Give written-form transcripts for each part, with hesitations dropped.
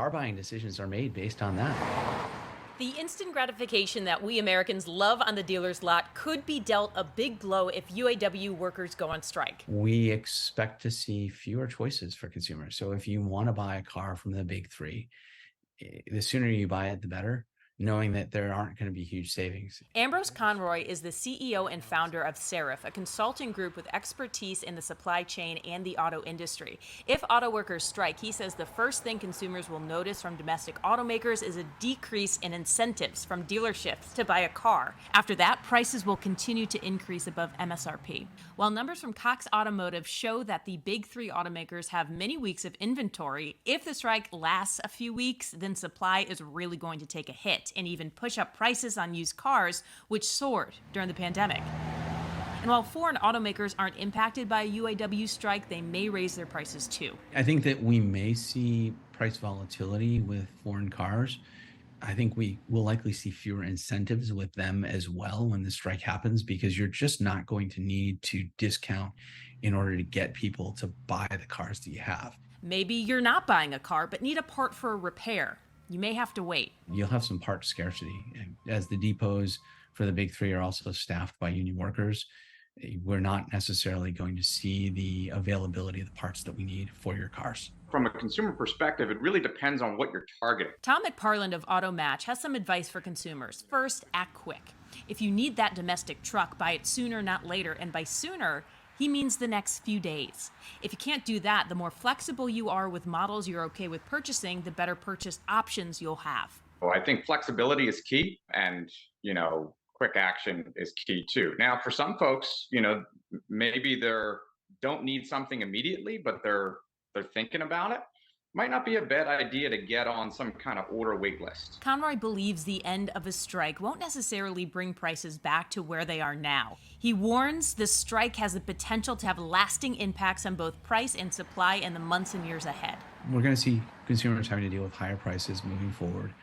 car buying decisions are made based on that. The instant gratification that we Americans love on the dealer's lot could be dealt a big blow if UAW workers go on strike. We expect to see fewer choices for consumers. So if you want to buy a car from the big three, the sooner you buy it, the better, knowing that there aren't going to be huge savings. Ambrose Conroy is the CEO and founder of Serif, a consulting group with expertise in the supply chain and the auto industry. If auto workers strike, he says the first thing consumers will notice from domestic automakers is a decrease in incentives from dealerships to buy a car. After that, prices will continue to increase above MSRP. While numbers from Cox Automotive show that the big three automakers have many weeks of inventory, if the strike lasts a few weeks, then supply is really going to take a hit and even push up prices on used cars, which soared during the pandemic. And while foreign automakers aren't impacted by a UAW strike, they may raise their prices too. I think that we may see price volatility with foreign cars. I think we will likely see fewer incentives with them as well when the strike happens, because you're just not going to need to discount in order to get people to buy the cars that you have. Maybe you're not buying a car but need a part for a repair. You may have to wait. You'll have some part scarcity. As the depots for the big three are also staffed by union workers, we're not necessarily going to see the availability of the parts that we need for your cars. From a consumer perspective, it really depends on what you're targeting. Tom McParland of AutoMatch has some advice for consumers. First, act quick. If you need that domestic truck, buy it sooner, not later. And by sooner, he means the next few days. If you can't do that, the more flexible you are with models you're okay with purchasing, the better purchase options you'll have. Well, I think flexibility is key, and quick action is key too. Now, for some folks, maybe they don't need something immediately, but they're thinking about it. Might not be a bad idea to get on some kind of order wait list. Conroy believes the end of a strike won't necessarily bring prices back to where they are now. He warns the strike has the potential to have lasting impacts on both price and supply in the months and years ahead. We're going to see consumers having to deal with higher prices moving forward,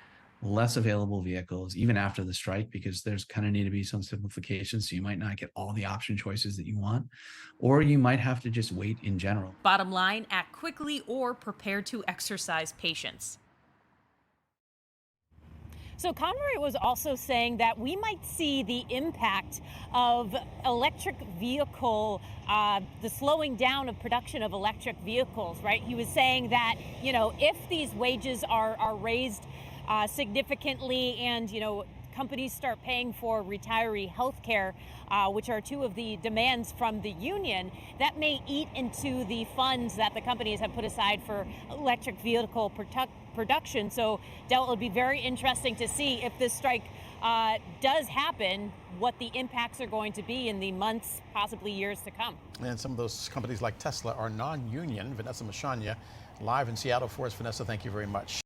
less available vehicles, even after the strike, because there's kind of need to be some simplification. So you might not get all the option choices that you want, or you might have to just wait in general. Bottom line, act quickly or prepare to exercise patience. So Conroy was also saying that we might see the impact of electric vehicle, the slowing down of production of electric vehicles, right? He was saying that, if these wages are raised significantly and, companies start paying for retiree health care, which are two of the demands from the union, that may eat into the funds that the companies have put aside for electric vehicle production. So, Del, it'll be very interesting to see if this strike does happen, what the impacts are going to be in the months, possibly years to come. And some of those companies like Tesla are non-union. Vanessa Mashanya, live in Seattle for us. Vanessa, thank you very much.